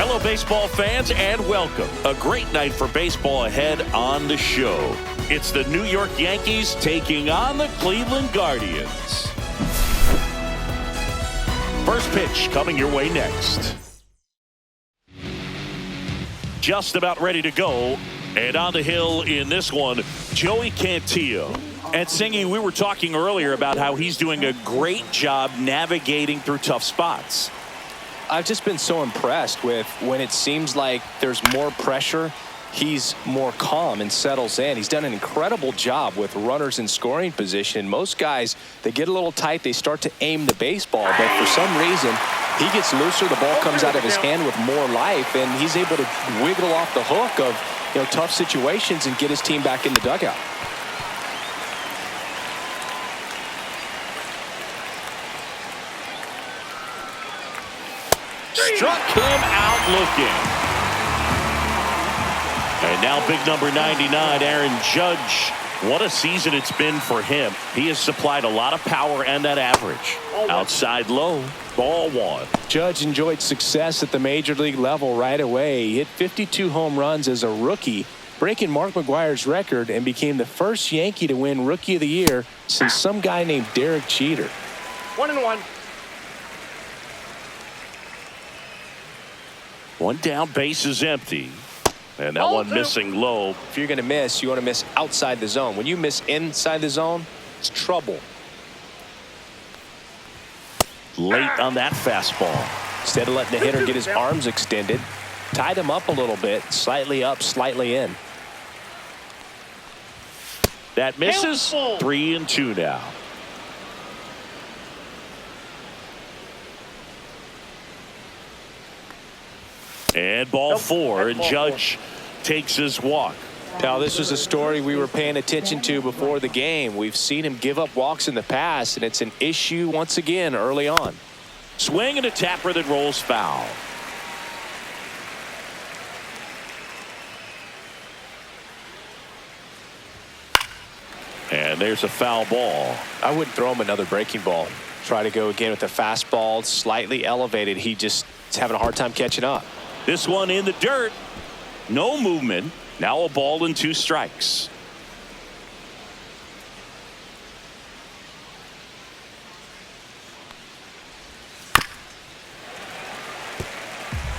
Hello, baseball fans, and welcome. A great night for baseball ahead on the show. It's the New York Yankees taking on the Cleveland Guardians. First pitch coming your way next. Just about ready to go. And on the hill in this one, Joey Cantillo. And Singy, we were talking earlier about how he's doing a great job navigating through tough spots. I've just been so impressed with when it seems like there's more pressure, he's more calm and settles in. He's done an incredible job with runners in scoring position. Most guys, they get a little tight, they start to aim the baseball, but for some reason, he gets looser, the ball comes out of his hand with more life, and he's able to wiggle off the hook of tough situations and get his team back in the dugout. Struck him out looking. And now big number 99, Aaron Judge. What a season it's been for him. He has supplied a lot of power and that average. Outside low, ball one. Judge enjoyed success at the major league level right away. He hit 52 home runs as a rookie, breaking Mark McGwire's record, and became the first Yankee to win Rookie of the Year since some guy named Derek Jeter. 1-1. One down, base is empty. And that one missing low. If you're going to miss, you want to miss outside the zone. When you miss inside the zone, it's trouble. Late on that fastball. Instead of letting the hitter get his arms extended, tied him up a little bit, slightly up, slightly in. That misses. 3-2 now. And ball four, and Judge takes his walk. Now, this was a story we were paying attention to before the game. We've seen him give up walks in the past, and it's an issue once again early on. Swing and a tapper that rolls foul. And there's a foul ball. I wouldn't throw him another breaking ball. Try to go again with the fastball, slightly elevated. He just is having a hard time catching up. This one in the dirt. No movement. Now a ball and 2 strikes.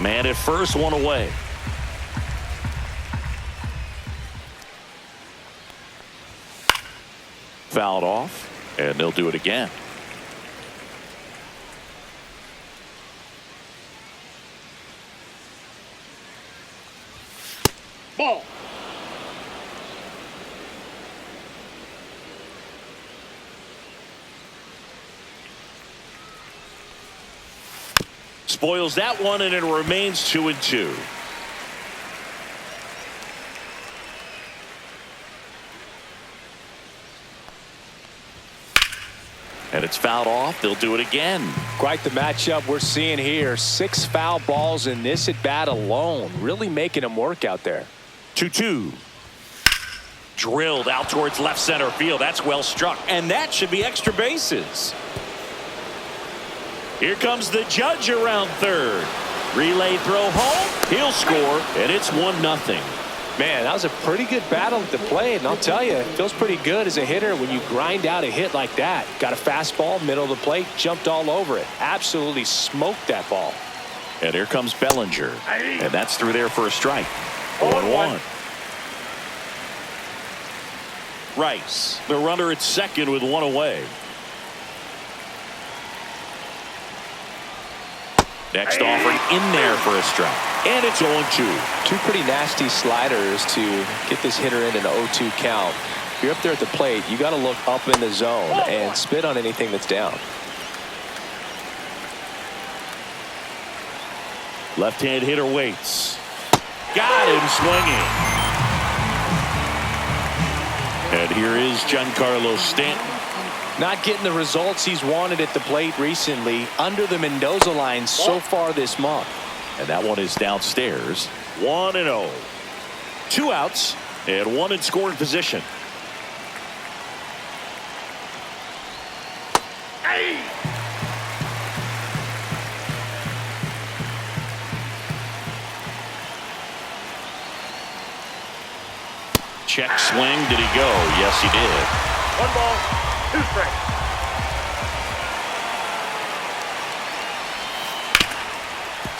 Man at first, one away. Fouled off, and they'll do it again. Ball. Spoils that one, and it remains 2-2. And it's fouled off. They'll do it again. Quite the matchup we're seeing here. 6 foul balls in this at bat alone. Really making him work out there. 2-2. Drilled out towards left center field. That's well struck. And that should be extra bases. Here comes the Judge around third. Relay throw home. He'll score. And it's 1-0. Man, that was a pretty good battle at the plate, and I'll tell you, it feels pretty good as a hitter when you grind out a hit like that. Got a fastball, middle of the plate, jumped all over it. Absolutely smoked that ball. And here comes Bellinger. And that's through there for a strike. 0-1. Rice, the runner at second with 1 away. Next offering in there for a strike. And it's 0-2. 2 pretty nasty sliders to get this hitter in an 0-2 count. If you're up there at the plate, you got to look up in the zone and spit on anything that's down. Left-hand hitter waits. Got him swinging. And here is Giancarlo Stanton. Not getting the results he's wanted at the plate recently. Under the Mendoza line so far this month. And that one is downstairs. 1-0. 2 outs and 1 in scoring position. Check swing. Did he go? Yes, he did. 1 ball, 2 strikes.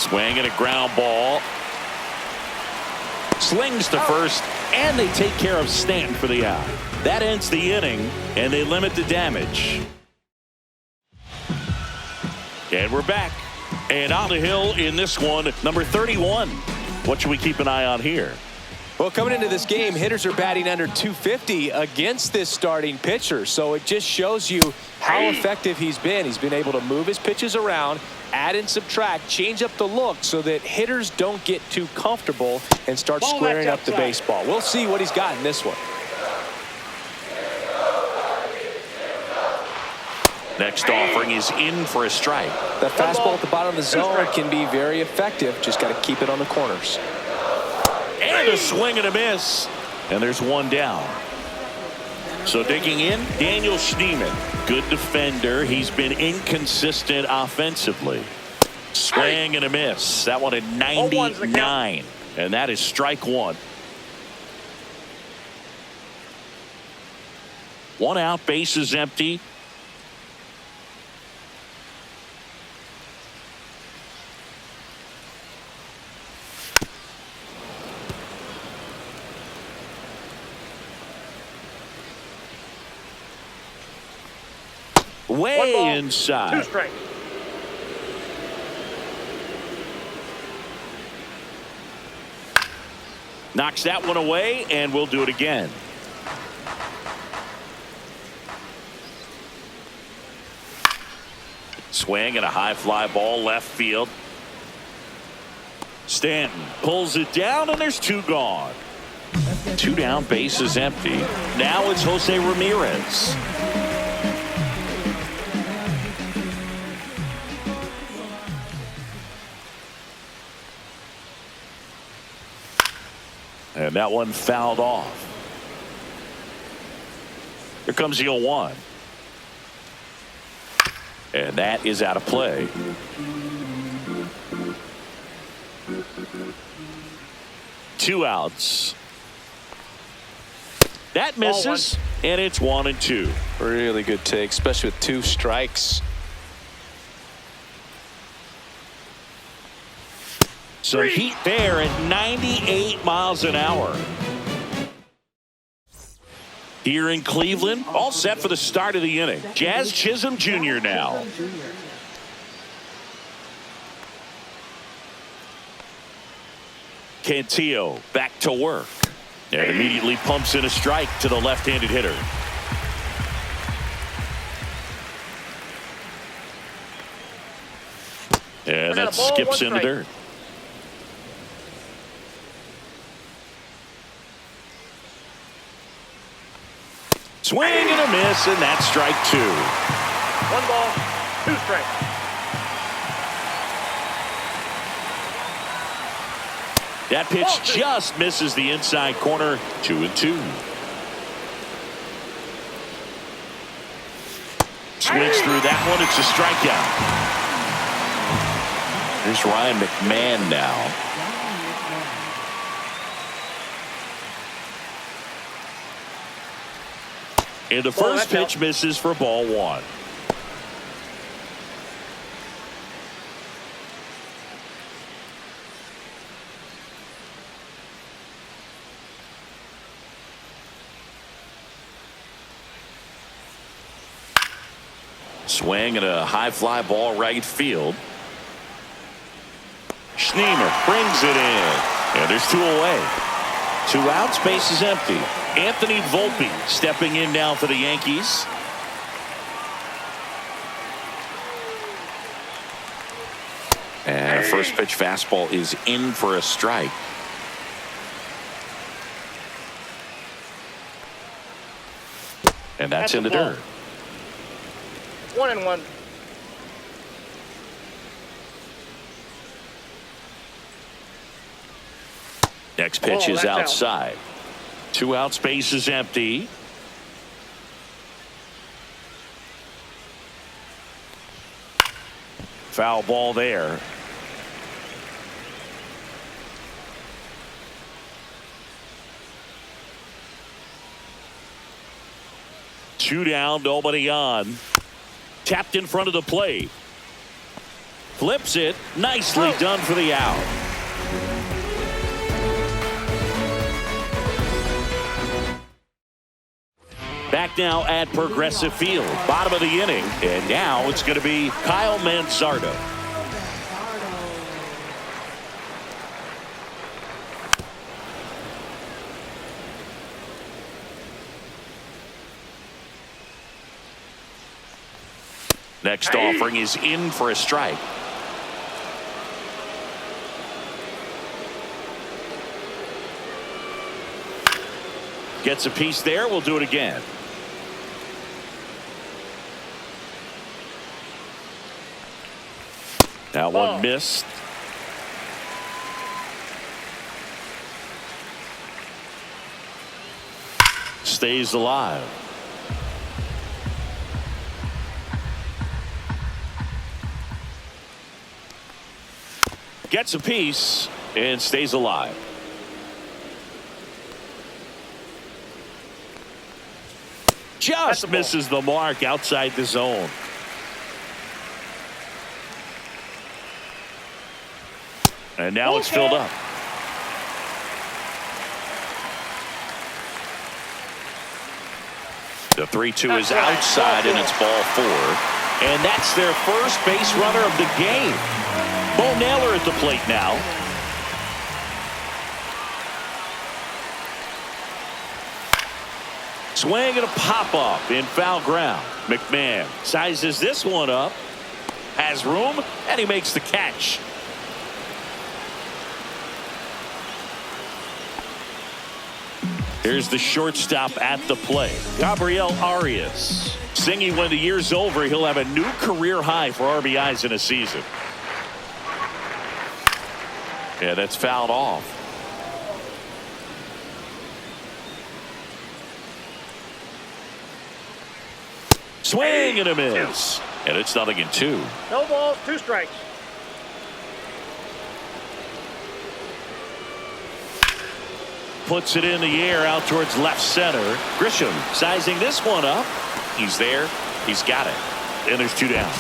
Swing and a ground ball. Slings to first, and they take care of Stanton for the out. That ends the inning, and they limit the damage. And we're back. And on the hill in this one, number 31. What should we keep an eye on here? Well, coming into this game, hitters are batting under 250 against this starting pitcher. So it just shows you how effective he's been. He's been able to move his pitches around, add and subtract, change up the look so that hitters don't get too comfortable and start squaring up the baseball. We'll see what he's got in this one. Next offering is in for a strike. That fastball at the bottom of the zone can be very effective. Just got to keep it on the corners. And a swing and a miss. And there's one down. So digging in, Daniel Schneemann. Good defender. He's been inconsistent offensively. Swing and a miss. That one at 99. And that is strike one. 1 out, bases empty. Way inside. 2 strikes. Knocks that one away, and we'll do it again. Swing and a high fly ball left field. Stanton pulls it down, and there's 2 gone. 2 down, bases empty. Now it's Jose Ramirez. And that one fouled off. Here comes the 0-1. And that is out of play. Two outs. That misses, and it's 1-2. Really good take, especially with 2 strikes. So heat there at 98 miles an hour. Here in Cleveland, all set for the start of the inning. Jazz Chisholm Jr. now. Cantillo back to work. And immediately pumps in a strike to the left-handed hitter. And that skips in the dirt. Swing and a miss, and that's strike 2. 1 ball, 2 strikes. That pitch just misses the inside corner. 2-2. Swings through that one. It's a strikeout. Here's Ryan McMahon now. And the first pitch misses for ball 1. Swing and a high fly ball right field. Schneemann brings it in. And there's 2 away. 2 outs, base is empty. Anthony Volpe stepping in now for the Yankees. And a first pitch fastball is in for a strike. And that's in the dirt. 1-1. Next pitch is outside. 2 outs, base is empty. Foul ball there. 2 down, nobody on. Tapped in front of the plate. Flips it. Nicely done for the out. Back now at Progressive Field. Bottom of the inning. And now it's going to be Kyle Manzardo. Next offering is in for a strike. Gets a piece there. We'll do it again. That one missed. Stays alive. Gets a piece and stays alive. Just misses the mark outside the zone. And now it's filled up. The 3-2 is outside and it's ball 4. And that's their first base runner of the game. Bo Naylor at the plate now. Swing and a pop-up in foul ground. McMahon sizes this one up. Has room, and he makes the catch. Here's the shortstop at the plate, Gabriel Arias. Singing when the year's over, he'll have a new career high for RBIs in a season. Yeah, that's fouled off. Swing and a miss. And it's 0-2. No balls, 2 strikes. Puts it in the air out towards left center. Grisham sizing this one up. He's there. He's got it. And there's 2 down.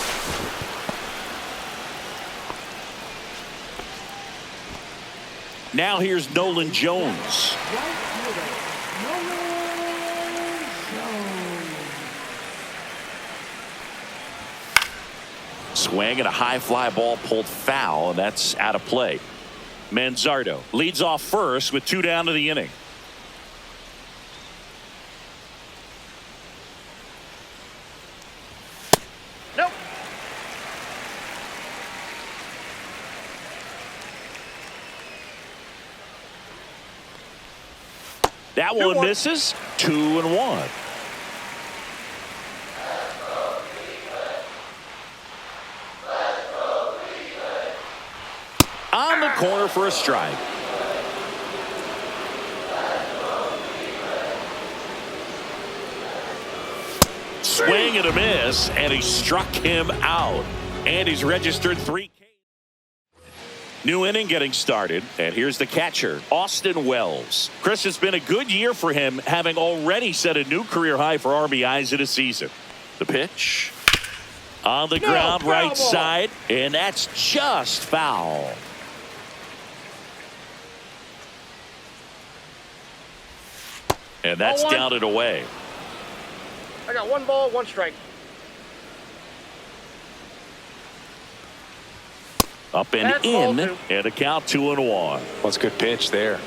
Now here's Nolan Jones. Swing and a high fly ball pulled foul, and that's out of play. Manzardo leads off first with 2 down to the inning. Nope. That one misses. 2-1. On the corner for a strike. Swing and a miss, and he struck him out. And he's registered 3. New inning getting started, and here's the catcher, Austin Wells. Chris, it's been a good year for him, having already set a new career high for RBIs in a season. The pitch on the ground, right side, and that's just foul. And that's down and away. I got 1 ball, 1 strike. Up and in, and a count 2-1. Well, it's a good pitch there.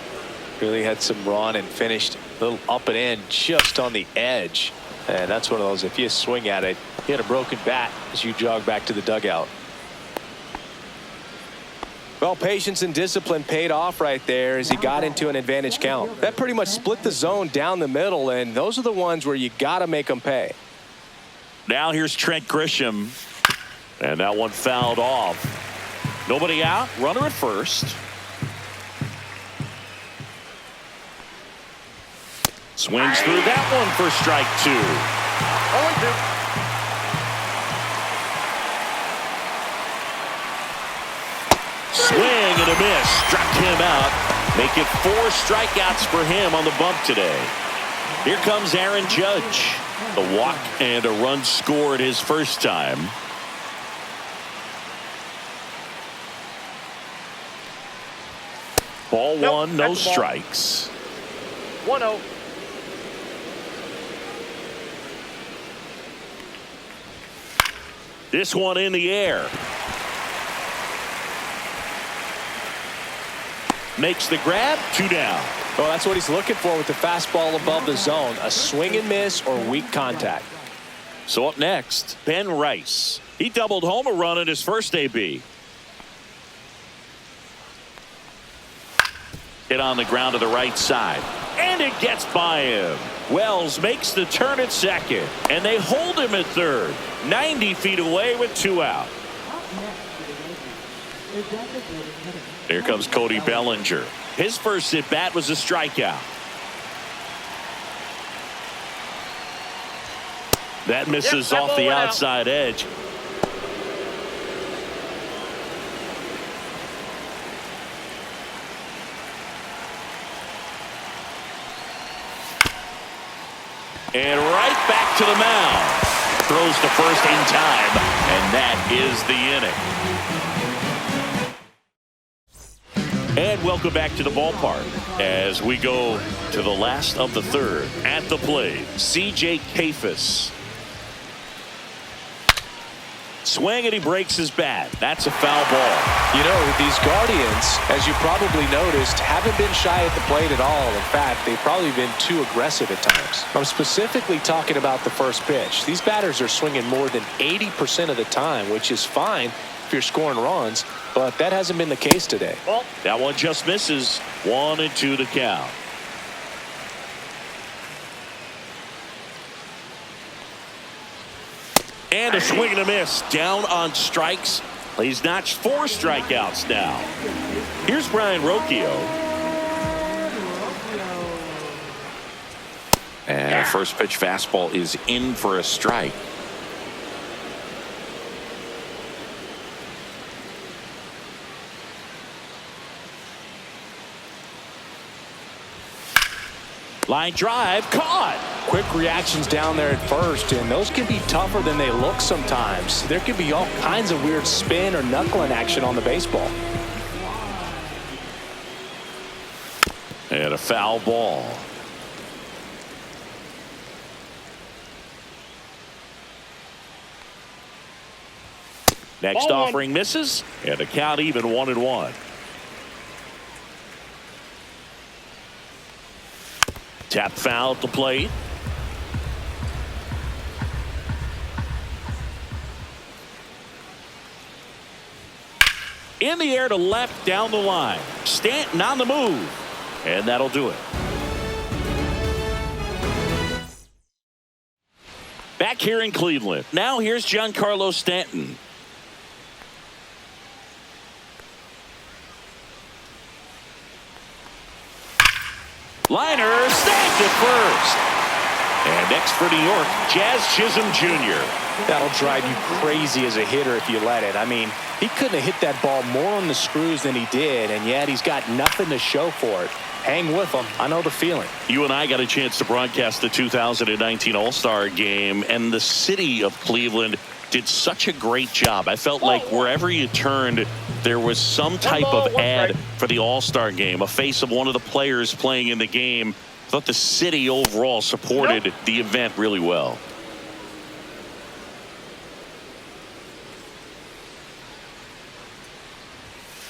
Really had some run and finished a little up and in just on the edge. And that's one of those, if you swing at it, you hit a broken bat as you jog back to the dugout. Well, patience and discipline paid off right there as he got into an advantage count. That pretty much split the zone down the middle, and those are the ones where you got to make them pay. Now here's Trent Grisham, and that one fouled off. Nobody out, runner at first. Swings through that one for strike 2. 0-2. Swing and a miss. Struck him out. Make it 4 strikeouts for him on the bump today. Here comes Aaron Judge. The walk and a run scored his first time. Ball one, no strikes. 1-0. This one in the air. Makes the grab, 2 down. Well, that's what he's looking for with the fastball above the zone. A swing and miss or weak contact. So up next, Ben Rice. He doubled home a run in his first AB. Hit on the ground to the right side. And it gets by him. Wells makes the turn at second. And they hold him at third. 90 feet away with 2 out. Here comes Cody Bellinger. His first at bat was a strikeout. That misses off the outside edge. And right back to the mound. Throws to first in time, and that is the inning. And welcome back to the ballpark as we go to the last of the third. At the plate, C.J. Kafis. Swing, and he breaks his bat. That's a foul ball. You know, these Guardians, as you probably noticed, haven't been shy at the plate at all. In fact, they've probably been too aggressive at times. I'm specifically talking about the first pitch. These batters are swinging more than 80% of the time, which is fine if you're scoring runs, but that hasn't been the case today. Ball. That one just misses. 1-2 the count. And a swing and a miss. Down on strikes. He's notched 4 strikeouts now. Here's Brian Rocchio. And first pitch fastball is in for a strike. Line drive, caught. Quick reactions down there at first, and those can be tougher than they look sometimes. There could be all kinds of weird spin or knuckling action on the baseball. And a foul ball. Next Ball offering misses, and the count even 1-1. Tap foul at the plate. In the air to left down the line. Stanton on the move. And that'll do it. Back here in Cleveland. Now here's Giancarlo Stanton. Liner snagged at first. And next for New York, Jazz Chisholm Jr. That'll drive you crazy as a hitter if you let it. I mean, he couldn't have hit that ball more on the screws than he did, and yet he's got nothing to show for it. Hang with him. I know the feeling. You and I got a chance to broadcast the 2019 All-Star Game, and the city of Cleveland did such a great job. I felt like wherever you turned, there was some type of ad for the All-Star Game, a face of one of the players playing in the game. I thought the city overall supported the event really well.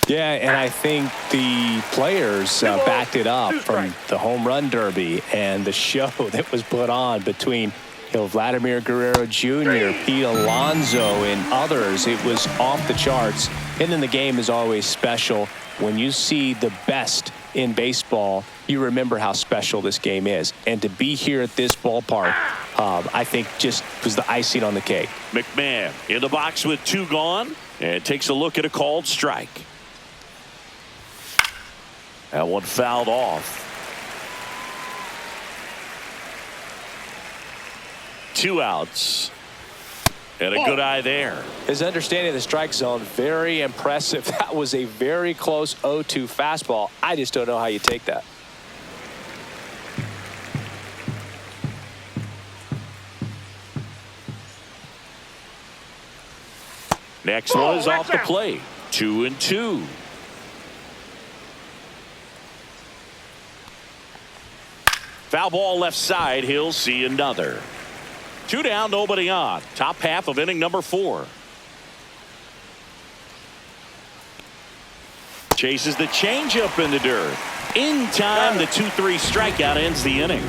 Yeah, and I think the players backed it up from the home run derby and the show that was put on between Vladimir Guerrero Jr., Pete Alonso, and others. It was off the charts. And then the game is always special. When you see the best in baseball, you remember how special this game is. And to be here at this ballpark, I think just was the icing on the cake. McMahon in the box with 2 gone and takes a look at a called strike. That one fouled off. 2 outs. And a good eye there. His understanding of the strike zone, very impressive. That was a very close 0-2 fastball. I just don't know how you take that. Next one is off the plate. 2-2. Foul ball left side. He'll see another. 2 down, nobody on. Top half of inning number 4. Chases the changeup in the dirt. In time, the 2-3 strikeout ends the inning.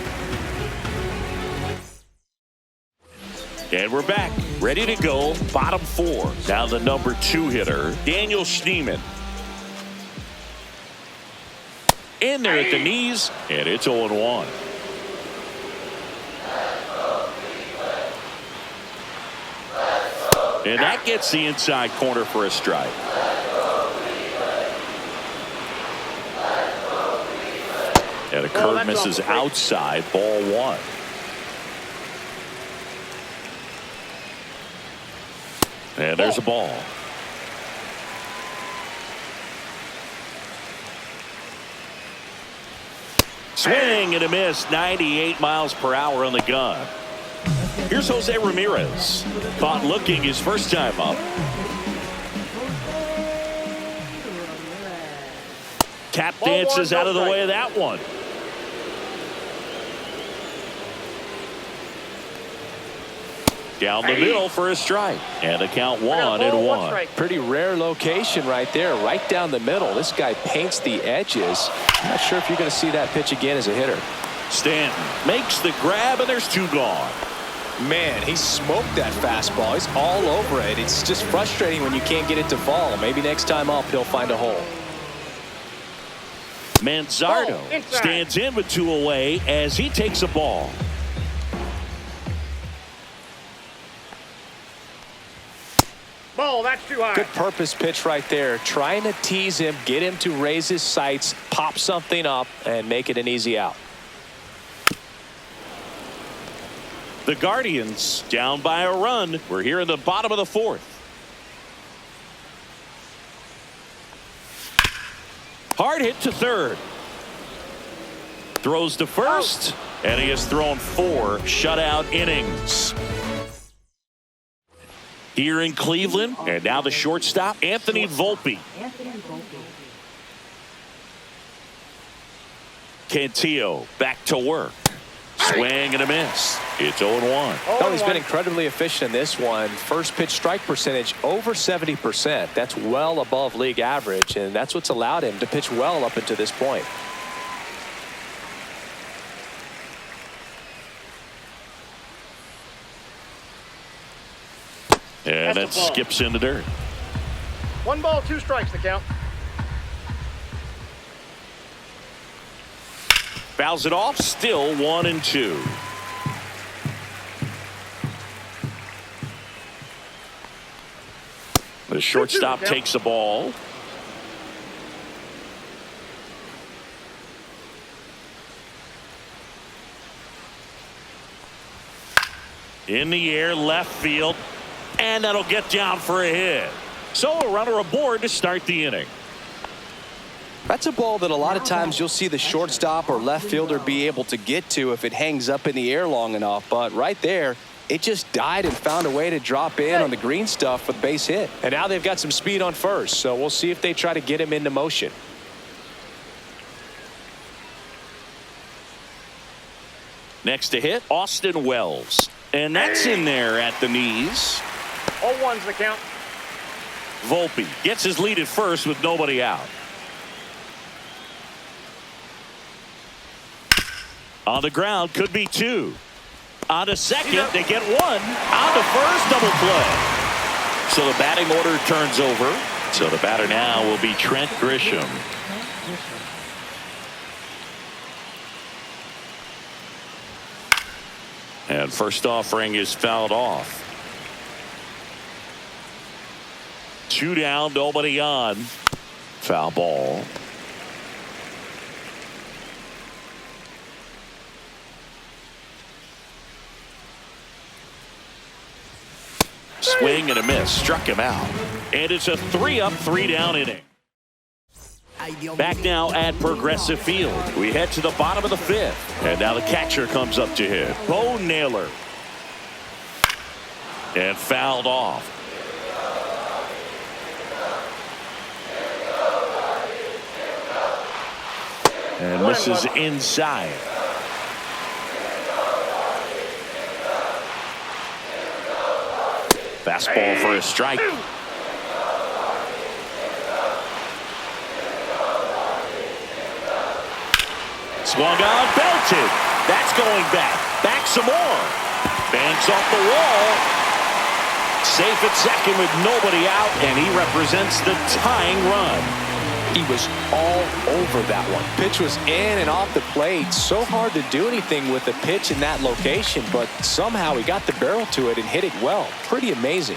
And we're back, ready to go. Bottom 4. Now the number 2 hitter, Daniel Schneemann. In there at the knees, and it's 0-1. And that gets the inside corner for a strike. And a curve misses outside, ball 1. And there's a ball. Swing and a miss, 98 miles per hour on the gun. Here's Jose Ramirez. Caught looking his first time up. Tap dances out of the way of that one. Down the middle for a strike. And a count 1-1. Pretty rare location right there, right down the middle. This guy paints the edges. I'm not sure if you're going to see that pitch again as a hitter. Stanton makes the grab, and there's 2 gone. Man, he smoked that fastball. He's all over it. It's just frustrating when you can't get it to fall. Maybe next time up he'll find a hole. Manzardo stands in with 2 away as he takes a ball. Ball, that's too high. Good purpose pitch right there. Trying to tease him, get him to raise his sights, pop something up, and make it an easy out. The Guardians down by a run. We're here in the bottom of the 4th. Hard hit to third. Throws to first, and he has thrown 4 shutout innings. Here in Cleveland, and now the shortstop, Anthony Volpe. Cantillo back to work. Swing and a miss. It's 0-1. Oh, he's been incredibly efficient in this one. First pitch strike percentage over 70%. That's well above league average, and that's what's allowed him to pitch well up until this point. And that skips in the dirt. 1 ball, 2 strikes the count. Fouls it off, still 1-2. The shortstop takes the ball. In the air, left field. And that'll get down for a hit. So a runner aboard to start the inning. That's a ball that a lot of times you'll see the shortstop or left fielder be able to get to if it hangs up in the air long enough. But right there, it just died and found a way to drop in on the green stuff for the base hit. And now they've got some speed on first, so we'll see if they try to get him into motion. Next to hit, Austin Wells. And that's in there at the knees. 0-1's the count. Volpe gets his lead at first with nobody out. On the ground, could be 2. On to second, they get 1. On to first, double play. So the batting order turns over. So the batter now will be Trent Grisham. And first offering is fouled off. 2 down, nobody on. Foul ball. Swing and a miss. Struck him out. And it's a 3-up, 3-down inning. Back now at Progressive Field. We head to the bottom of the 5th. And now the catcher comes up to hit. Bo Naylor. And fouled off. And misses inside. Fastball for a strike. Swung on, belted. That's going back. Back some more. Banks off the wall. Safe at second with nobody out, and he represents the tying run. He was all over that one. Pitch was in and off the plate. So hard to do anything with the pitch in that location, but somehow he got the barrel to it and hit it well. Pretty amazing.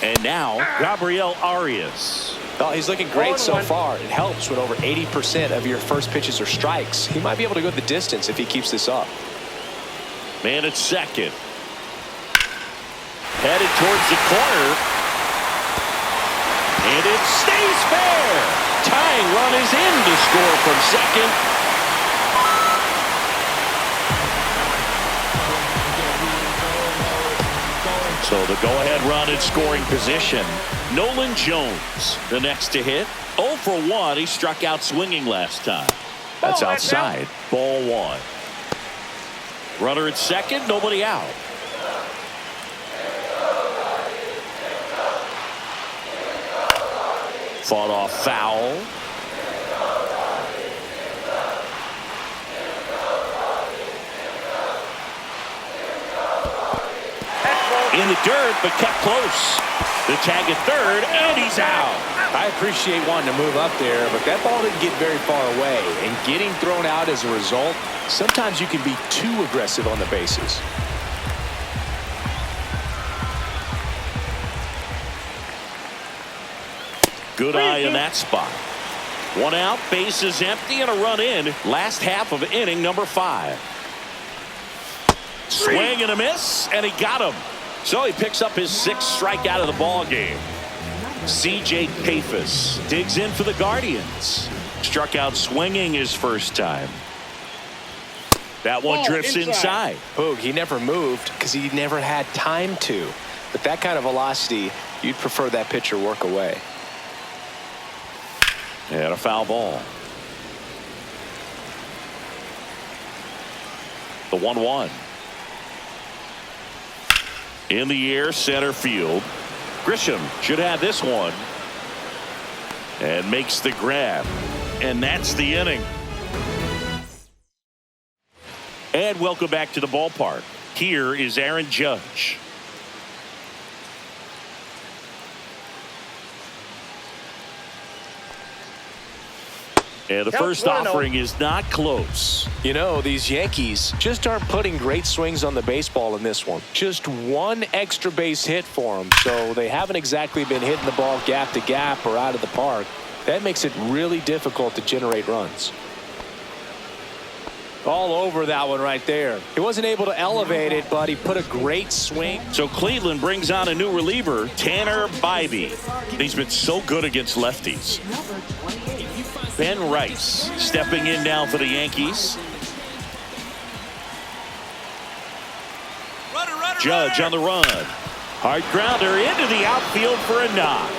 And now, Gabriel Arias. Oh, he's looking great so far. It helps when over 80% of your first pitches are strikes. He might be able to go the distance if he keeps this up. Man at second. Headed towards the corner. And it stays fair. Tying run is in to score from second. So the go-ahead run in scoring position. Nolan Jones, the next to hit. 0 for 1. He struck out swinging last time. That's outside. Ball 1. Runner at second, nobody out. Fought off foul. In the dirt, but kept close. The tag at third, and he's out. I appreciate wanting to move up there, but that ball didn't get very far away. And getting thrown out as a result, sometimes you can be too aggressive on the bases. Good eye in that spot. One out, bases empty, and a run in. Last half of inning number 5. Swing and a miss, and he got him. So he picks up his 6th strikeout of the ball game. C.J. Pappas digs in for the Guardians. Struck out swinging his first time. That one drifts inside. Boog, he never moved because he never had time to. But that kind of velocity, you'd prefer that pitcher work away. And a foul ball. The 1-1. In the air, center field. Grisham should have this one. And makes the grab. And that's the inning. And welcome back to the ballpark. Here is Aaron Judge. And the first offering is not close. You know, these Yankees just aren't putting great swings on the baseball in this one. Just one extra base hit for them, so they haven't exactly been hitting the ball gap to gap or out of the park. That makes it really difficult to generate runs. All over that one right there. He wasn't able to elevate it, but he put a great swing. So Cleveland brings on a new reliever, Tanner Bybee. He's been so good against lefties. Ben Rice stepping in now for the Yankees. Judge on the run. Hard grounder into the outfield for a knock.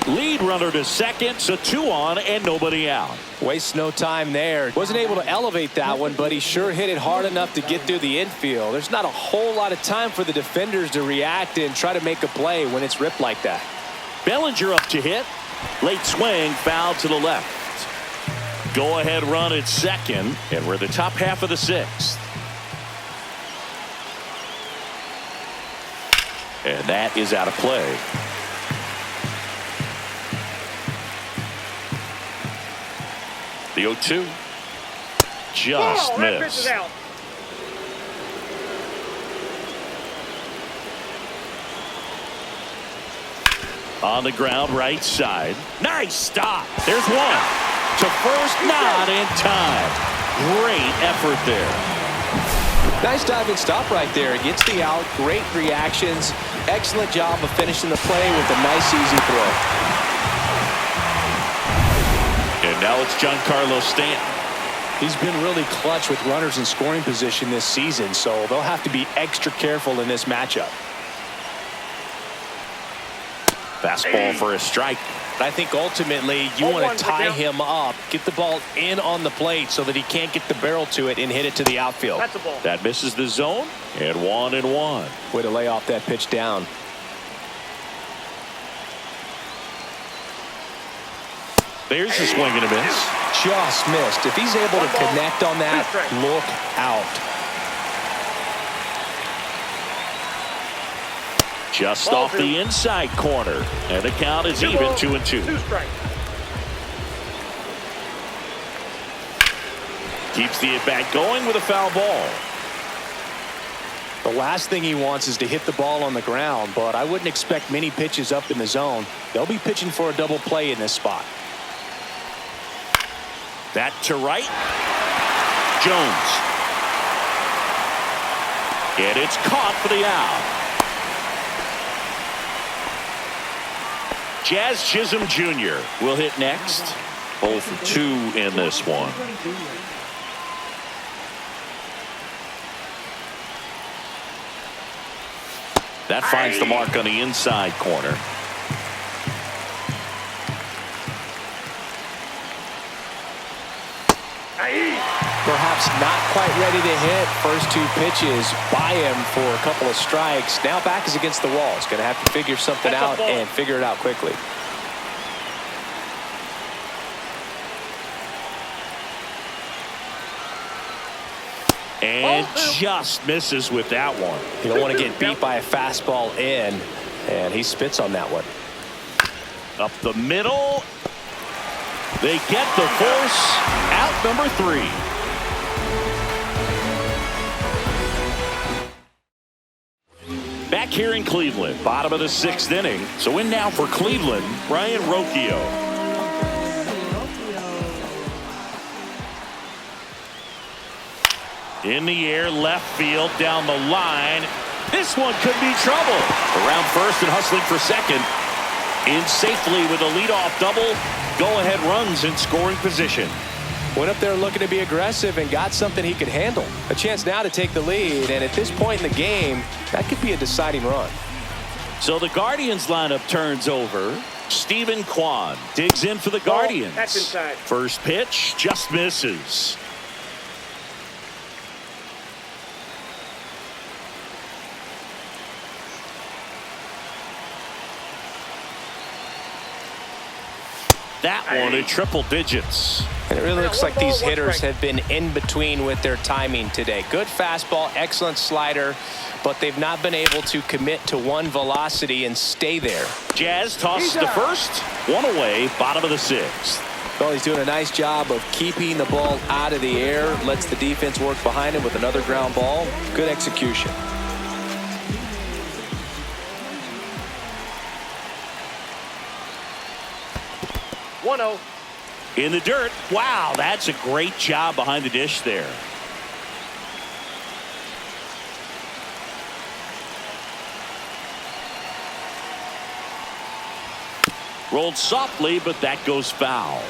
Lead runner to second, so 2 on and nobody out. Wastes no time there. Wasn't able to elevate that one, but he sure hit it hard enough to get through the infield. There's not a whole lot of time for the defenders to react and try to make a play when it's ripped like that. Bellinger up to hit. Late swing, foul to the left. Go ahead run at second, and we're the top half of the 6th. And that is out of play. The 0-2 just missed. On the ground, right side. Nice stop. There's one. To first, not in time. Great effort there. Nice diving stop right there. Gets the out. Great reactions. Excellent job of finishing the play with a nice, easy throw. And now it's Giancarlo Stanton. He's been really clutch with runners in scoring position this season, so they'll have to be extra careful in this matchup. Fastball for a strike. I think ultimately you want to tie him up, get the ball in on the plate so that he can't get the barrel to it and hit it to the outfield. That's a ball. That misses the zone, and 1-1. Way to lay off that pitch down. There's a swing and a miss. Just missed. If he's able to connect on that, look out. Just off the inside corner, and the count is even 2-2. 2 strikes. Keeps the at-bat going with a foul ball. The last thing he wants is to hit the ball on the ground, but I wouldn't expect many pitches up in the zone. They'll be pitching for a double play in this spot. That to right. Jones. And it's caught for the out. Jazz Chisholm Jr. will hit next. 0 for 2 in this one. That finds the mark on the inside corner. Perhaps not quite ready to hit. First 2 pitches by him for a couple of strikes. Now back is against the wall. He's going to have to figure something out and figure it out quickly. And just misses with that one. You don't want to get beat by a fastball in, and he spits on that one. Up the middle. They get the force. Out number 3. Back here in Cleveland, bottom of the 6th inning. So in now for Cleveland, Brian Rocchio. In the air, left field, down the line. This one could be trouble. Around first and hustling for second. In safely with a leadoff double. Go-ahead runs in scoring position. Went up there looking to be aggressive and got something he could handle. A chance now to take the lead, and at this point in the game, that could be a deciding run. So the Guardians lineup turns over. Stephen Kwan digs in for the Guardians. That's inside. First pitch just misses. That one in triple digits. And it really looks like these hitters have been in between with their timing today. Good fastball, excellent slider, but they've not been able to commit to one velocity and stay there. Jazz tosses to first. 1 away, bottom of the 6th. Well, he's doing a nice job of keeping the ball out of the air. Lets the defense work behind him with another ground ball. Good execution. In the dirt. Wow, that's a great job behind the dish there. Rolled softly, but that goes foul.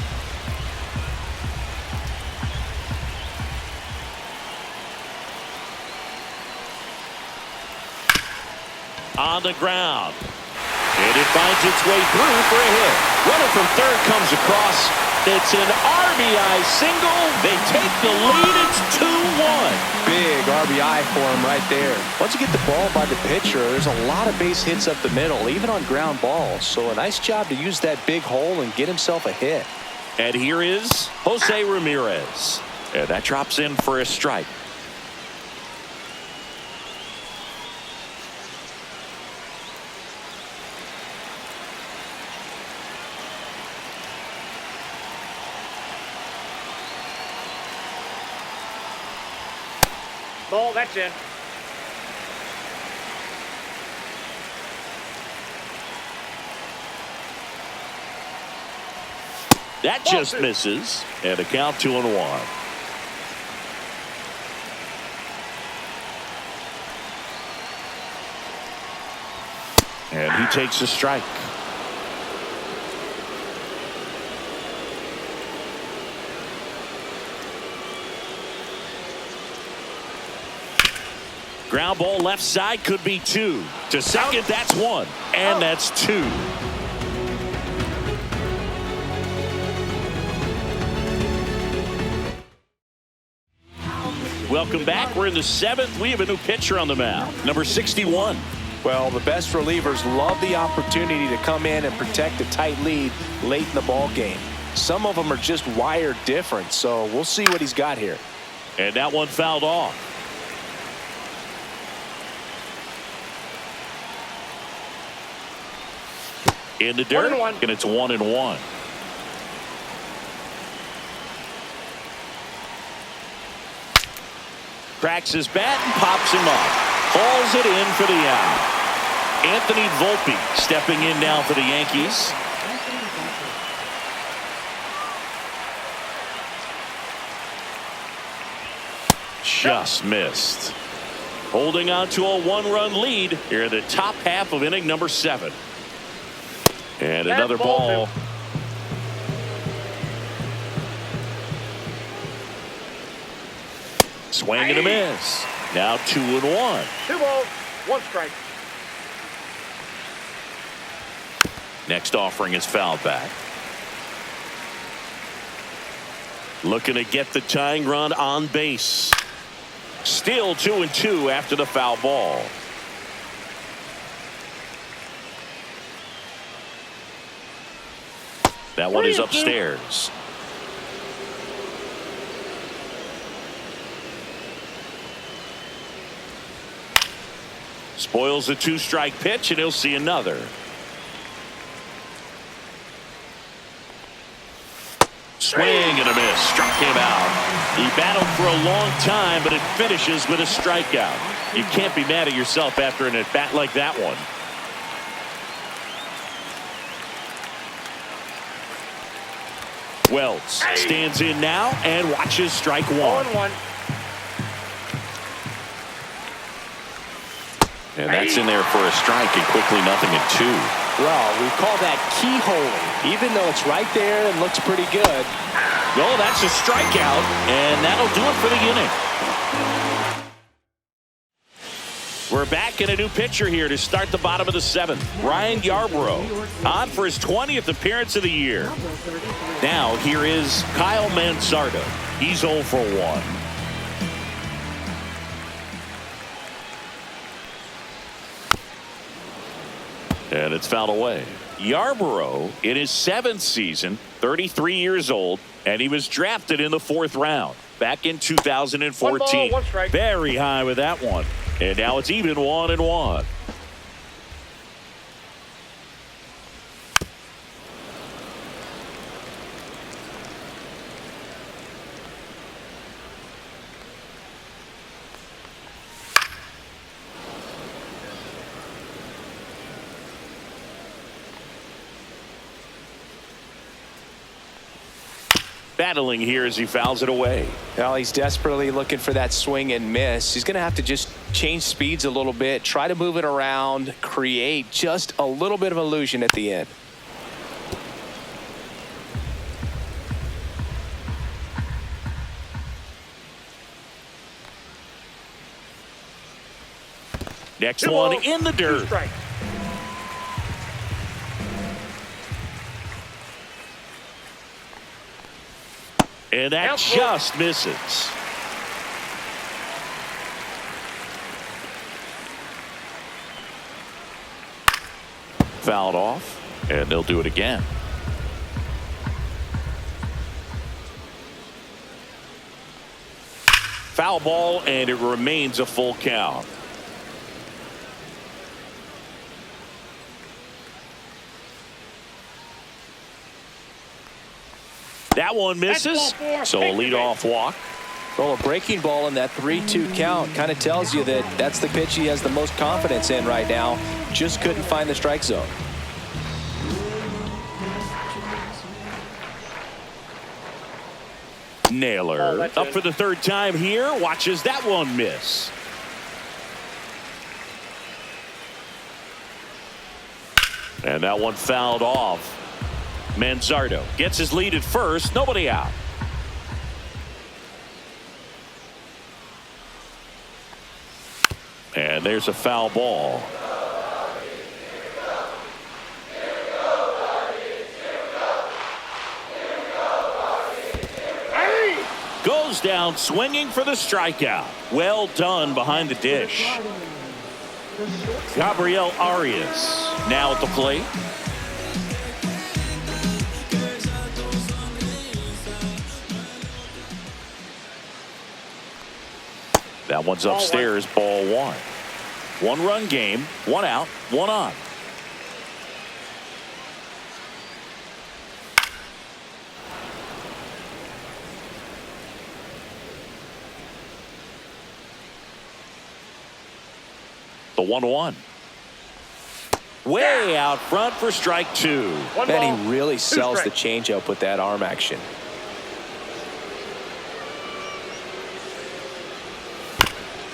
On the ground. And it finds its way through for a hit. Runner from third comes across. It's an RBI single. They take the lead. It's 2-1. Big RBI for him right there. Once you get the ball by the pitcher, there's a lot of base hits up the middle, even on ground balls. So a nice job to use that big hole and get himself a hit. And here is Jose Ramirez. And that drops in for a strike. Ball, that's in. That just misses. And a count 2-1. And he takes a strike. Ground ball left side could be 2. To second, that's 1. And that's 2. Welcome back. We're in the 7th. We have a new pitcher on the mound, number 61. Well, the best relievers love the opportunity to come in and protect a tight lead late in the ball game. Some of them are just wired different, so we'll see what he's got here. And that one fouled off. In the dirt, 1-1. and it's 1-1. Cracks his bat and pops him up. Hauls it in for the out. Anthony Volpe stepping in now for the Yankees. Just missed. Holding on to a 1-run lead here in the top half of inning number 7. And another ball. Swing and a miss. Now 2-1. 2 balls, 1 strike. Next offering is fouled back. Looking to get the tying run on base. Still 2-2 after the foul ball. That one is upstairs. Spoils the 2-strike pitch, and he'll see another. Swing and a miss. Struck him out. He battled for a long time, but it finishes with a strikeout. You can't be mad at yourself after an at-bat like that one. Wells stands in now and watches strike 1. 0-1. And that's in there for a strike, and quickly 0-2. Well, we call that keyholing, even though it's right there and looks pretty good. Well, that's a strikeout, and that'll do it for the inning. We're back in a new pitcher here to start the bottom of the 7th. Ryan Yarbrough on for his 20th appearance of the year. Now here is Kyle Manzardo. He's 0 for 1. And it's fouled away. Yarbrough in his 7th season, 33 years old, and he was drafted in the 4th round back in 2014. 1 ball, 1 strike. Very high with that one. And now it's even 1-1. Battling here as he fouls it away. Well, he's desperately looking for that swing and miss. He's going to have to just change speeds a little bit, try to move it around, create just a little bit of illusion at the end. Next 2 one balls, in the 2 dirt. strikes. And that just misses. Fouled off, and they'll do it again. Foul ball, and it remains a full count. That one misses, so a leadoff walk. Well, a breaking ball in that 3-2 count kind of tells you that that's the pitch he has the most confidence in right now. Just couldn't find the strike zone. Naylor up for the 3rd time here. Watches that one miss. And that one fouled off. Manzardo gets his lead at first. Nobody out. And there's a foul ball. Goes goes down swinging for the strikeout. Well done behind the dish. Gabriel Arias now at the plate. That one's upstairs, ball one. One-run game, one out, one on. The 1-1. Way out front for strike two. Man, he really sells the changeup with that arm action.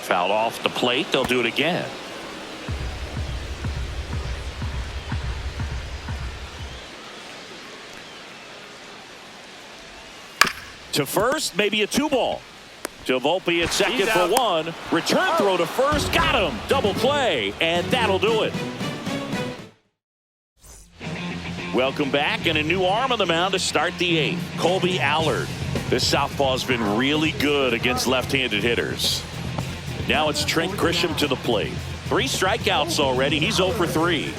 Fouled off the plate. They'll do it again. To first, maybe a 2-ball. To Volpe at second for one. Return throw to first. Got him. Double play. And that'll do it. Welcome back, and a new arm on the mound to start the eighth. Colby Allard. This southpaw's been really good against left-handed hitters. Now it's Trent Grisham to the plate. 3 strikeouts already. He's 0 for 3.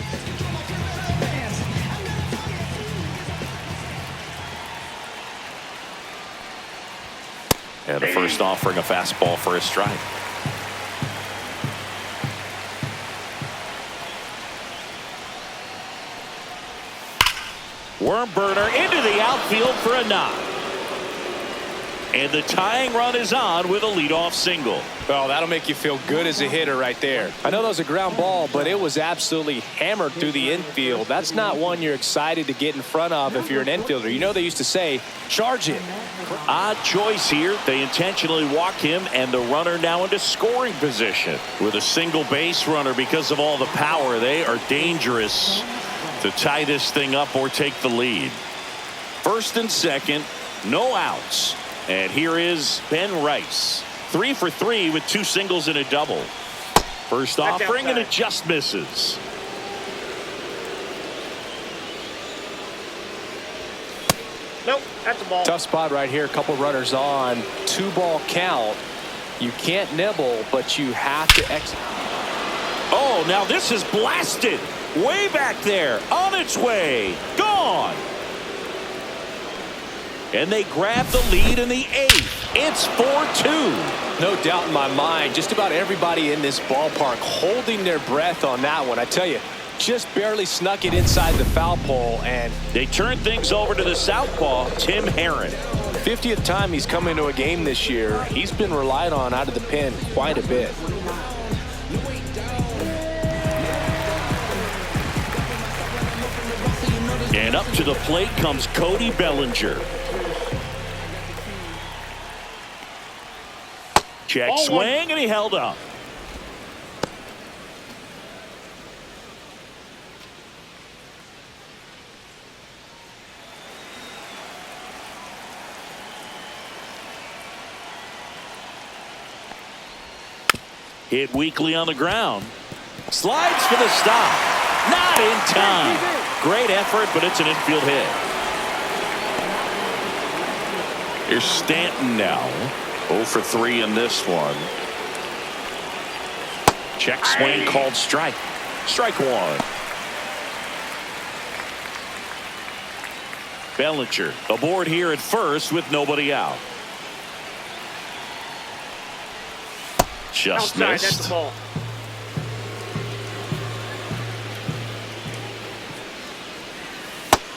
And the first offering a fastball for a strike. Worm burner into the outfield for a knock. And the tying run is on with a leadoff single. Oh, that'll make you feel good as a hitter right there. I know that was a ground ball, but it was absolutely hammered through the infield. That's not one you're excited to get in front of if you're an infielder. You know they used to say, charge it. Odd choice here. They intentionally walk him, and the runner now into scoring position. With a single base runner because of all the power, they are dangerous to tie this thing up or take the lead. First and second, no outs. And here is Ben Rice. 3 for 3 with 2 singles and a double. First offering, and it just misses. Nope, that's a ball. Tough spot right here. A couple runners on. 2-ball count. You can't nibble, but you have to exit. Oh, now this is blasted. Way back there. On its way. Gone. And they grab the lead in the 8th. It's 4-2. No doubt in my mind, just about everybody in this ballpark holding their breath on that one. I tell you, just barely snuck it inside the foul pole, and they turn things over to the southpaw, Tim Herron. 50th time he's come into a game this year. He's been relied on out of the pen quite a bit. And up to the plate comes Cody Bellinger. Check swing, and he held up. Hit weakly on the ground. Slides for the stop. Not in time. Great effort, but it's an infield hit. Here's Stanton now. 0 for 3 in this one. Check swing called strike. Strike one. Bellinger aboard here at first with nobody out. Just outside, missed. that's the ball.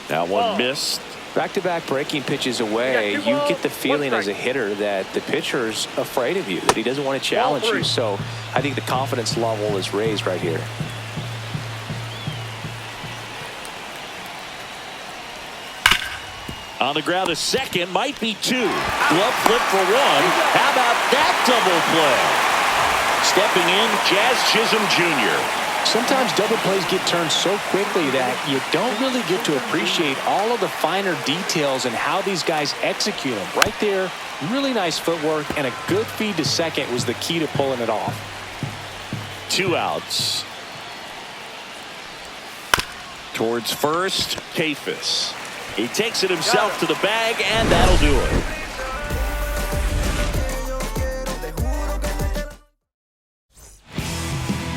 That one missed. Back-to-back breaking pitches away, you get the feeling as a hitter that the pitcher's afraid of you, that he doesn't want to challenge you. So I think the confidence level is raised right here. On the ground, a second, might be 2. Glove flip for 1. How about that double play? Stepping in, Jazz Chisholm Jr. Sometimes double plays get turned so quickly that you don't really get to appreciate all of the finer details and how these guys execute them. Right there, really nice footwork, and a good feed to second was the key to pulling it off. 2 outs. Towards first, Kafis. He takes it himself to the bag, and that'll do it.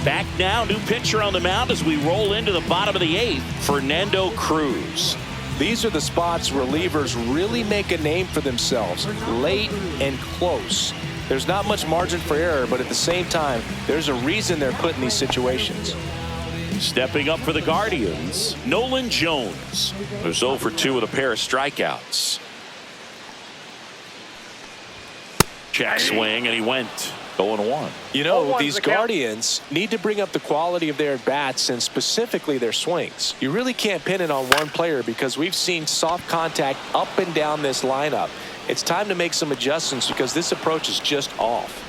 Back now, new pitcher on the mound as we roll into the bottom of the 8th, Fernando Cruz. These are the spots relievers really make a name for themselves, late and close. There's not much margin for error, but at the same time, there's a reason they're put in these situations. Stepping up for the Guardians, Nolan Jones, who's 0 for 2 with a pair of strikeouts. Check swing, and he went 0-1. You know, these Guardians need to bring up the quality of their at-bats and specifically their swings. You really can't pin it on one player because we've seen soft contact up and down this lineup. It's time to make some adjustments because this approach is just off.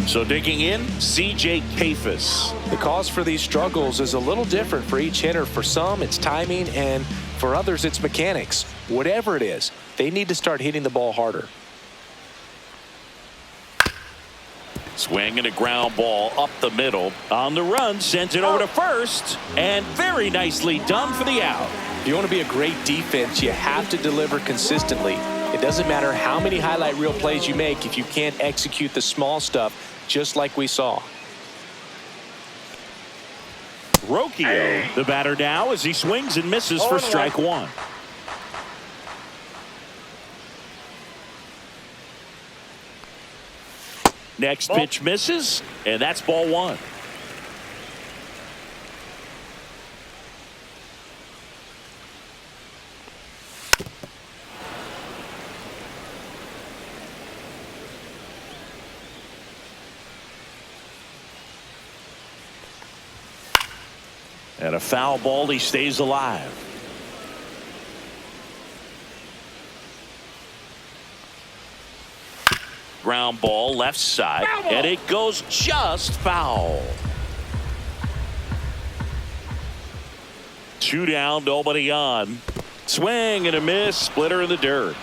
So digging in, C.J. Kafis. The cause for these struggles is a little different for each hitter. For some, it's timing, and for others, it's mechanics. Whatever it is, they need to start hitting the ball harder. Swing and a ground ball up the middle. On the run, sends it over to first, and very nicely done for the out. If you want to be a great defense, you have to deliver consistently. It doesn't matter how many highlight reel plays you make if you can't execute the small stuff, just like we saw. Rocchio, the batter now, as he swings and misses for strike 1. Next pitch misses, and that's ball 1. And a foul ball, he stays alive. Ground ball left side, and it goes just foul. 2 down, nobody on. Swing and a miss, splitter in the dirt.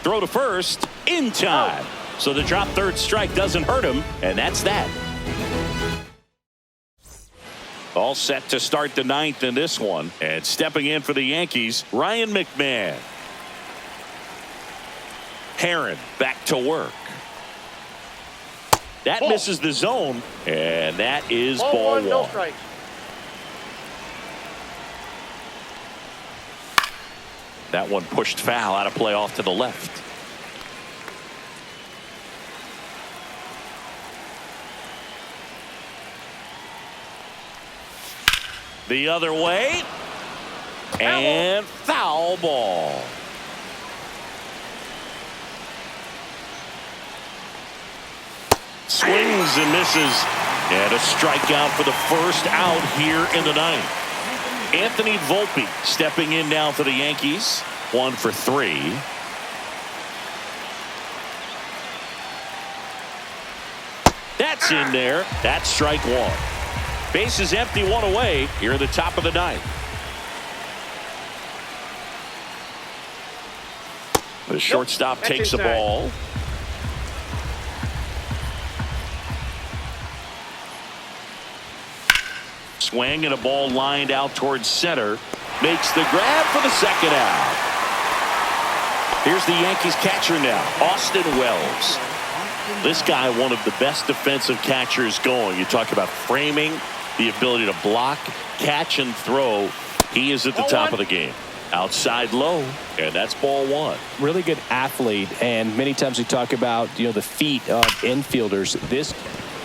Throw to first in time. So the drop third strike doesn't hurt him, and that's that. All set to start the 9th in this one, and stepping in for the Yankees, Ryan McMahon. Herron back to work. That misses the zone, and that is ball 1. No strike. That one pushed foul, out of play off to the left. The other way, and foul ball. Swings and misses, and a strikeout for the first out here in the 9th. Anthony Volpe stepping in now for the Yankees, 1 for 3. That's in there. That's strike 1. Bases empty, 1 away here at the top of the 9th. The shortstop takes the ball. Swing and a ball lined out towards center. Makes the grab for the second out. Here's the Yankees catcher now, Austin Wells. This guy, one of the best defensive catchers going. You talk about framing, the ability to block, catch, and throw. He is at the top of the game. Outside low, and that's ball 1. Really good athlete, and many times we talk about, you know, the feet of infielders. This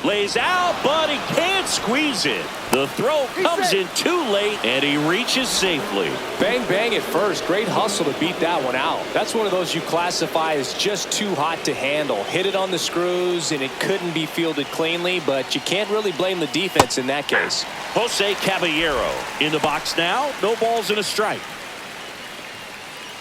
lays out, but he can't squeeze it. The throw comes in too late, and he reaches safely. Bang, bang at first. Great hustle to beat that one out. That's one of those you classify as just too hot to handle. Hit it on the screws, and it couldn't be fielded cleanly, but you can't really blame the defense in that case. Jose Caballero in the box now. No balls and a strike.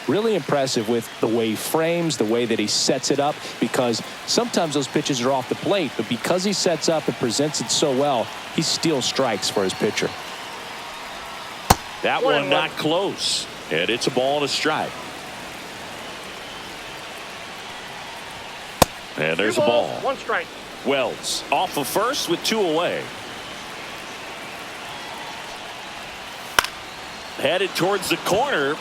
Really impressive with the way he frames, the way that he sets it up, because sometimes those pitches are off the plate, but because he sets up and presents it so well, he steals strikes for his pitcher. That one not close, and it's a ball and a strike. And there's a ball. 1 strike. Wells off of first with 2 away. Headed towards the corner.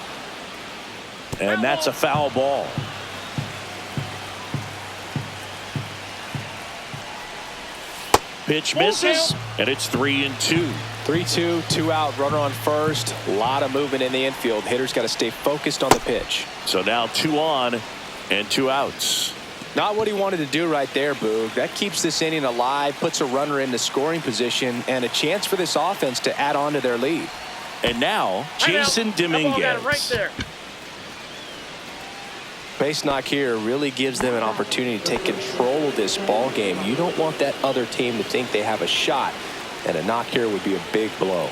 And that's a foul ball. pitch misses, and it's 3-2. 3-2, 2 out, runner on first. A lot of movement in the infield. Hitter's got to stay focused on the pitch. So now 2 on and 2 outs. Not what he wanted to do right there, Boog. That keeps this inning alive, puts a runner into scoring position, and a chance for this offense to add on to their lead. And now, Jason Dominguez. That ball got it right there. Base knock here really gives them an opportunity to take control of this ball game. You don't want that other team to think they have a shot, and a knock here would be a big blow.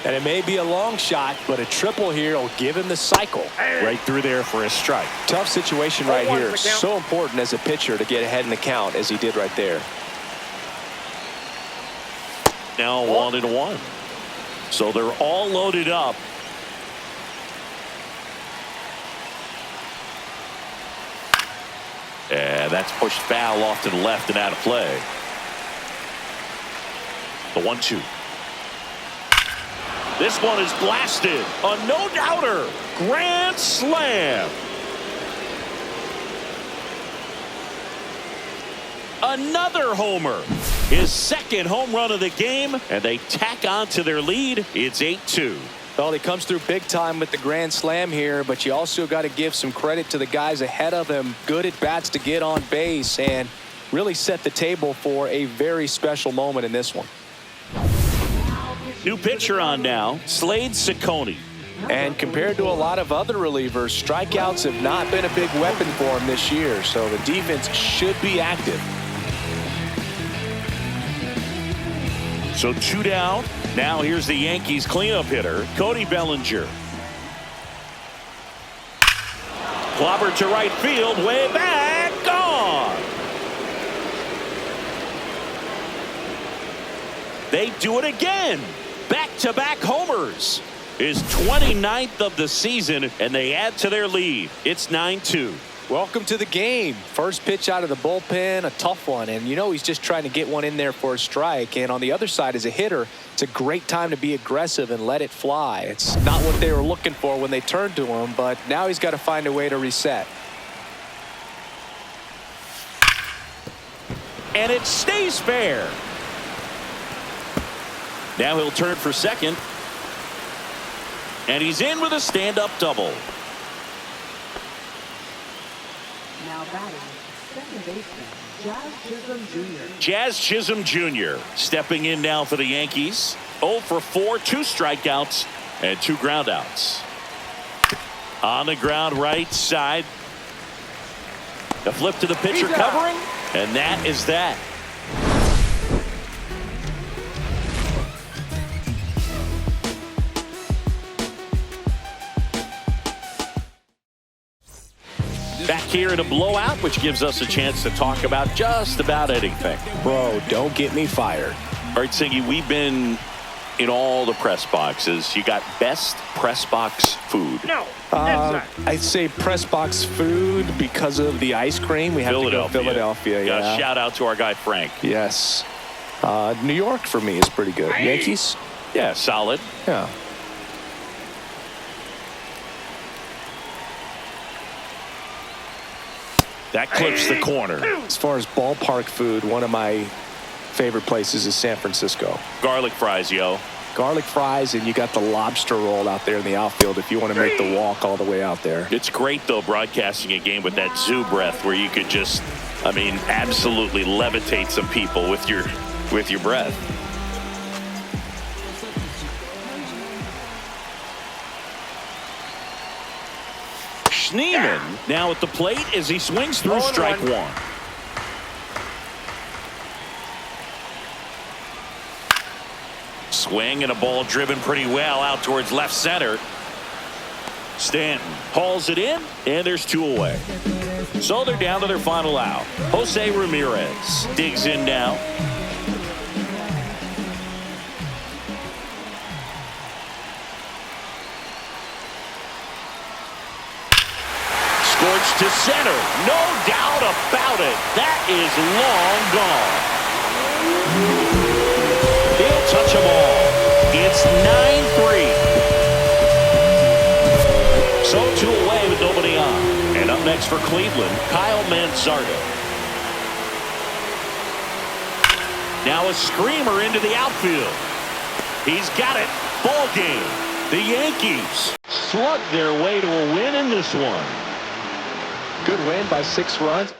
And it may be a long shot, but a triple here will give him the cycle. Right through there for a strike. Tough situation right here. So important as a pitcher to get ahead in the count as he did right there. Now 1-1. So they're all loaded up. And that's pushed foul off to the left and out of play. The 1-2. This one is blasted. A no-doubter. Grand slam. Another homer. His second home run of the game, and they tack on to their lead. It's 8-2. Well, he comes through big time with the grand slam here, but you also got to give some credit to the guys ahead of him. Good at bats to get on base and really set the table for a very special moment in this one. New pitcher on now, Slade Ciccone. And compared to a lot of other relievers, strikeouts have not been a big weapon for him this year, so the defense should be active. So 2 down. Now here's the Yankees cleanup hitter, Cody Bellinger. Clobber to right field, way back, gone. They do it again. Back-to-back homers. His 29th of the season, and they add to their lead. It's 9-2. Welcome to the game. First pitch out of the bullpen, a tough one, and you know he's just trying to get one in there for a strike. And on the other side, as a hitter, it's a great time to be aggressive and let it fly. It's not what they were looking for when they turned to him, but now he's got to find a way to reset. And it stays fair. Now he'll turn for second. And he's in with a stand-up double. Now batting, second baseman, Jazz Chisholm Jr. Jazz Chisholm Jr. stepping in now for the Yankees. 0 for 4, 2 strikeouts, and 2 groundouts. On the ground right side. The flip to the pitcher covering, and that is that. Back here in a blowout, which gives us a chance to talk about just about anything. Bro, don't get me fired. All right, Singy, we've been in all the press boxes. You got best press box food. No. I'd say press box food because of the ice cream. We have to go Philadelphia. Yeah. Shout out to our guy Frank. Yes. New York for me is pretty good. Yankees? Yeah, solid. Yeah. That clips the corner. As far as ballpark food, one of my favorite places is San Francisco. Garlic fries, yo. Garlic fries, and you got the lobster roll out there in the outfield if you want to make the walk all the way out there. It's great, though, broadcasting a game with that zoo breath where you could just, I mean, absolutely levitate some people with your breath. Schneemann now at the plate as he swings through strike 1. Swing and a ball driven pretty well out towards left center. Stanton hauls it in, and there's 2 away. So they're down to their final out. Jose Ramirez digs in now. Scorched to center. No doubt about it. That is long gone. He'll touch them all. It's 9-3. So 2 away with nobody on. And up next for Cleveland, Kyle Manzardo. Now a screamer into the outfield. He's got it. Ball game. The Yankees slug their way to a win in this one. Good win by 6 runs.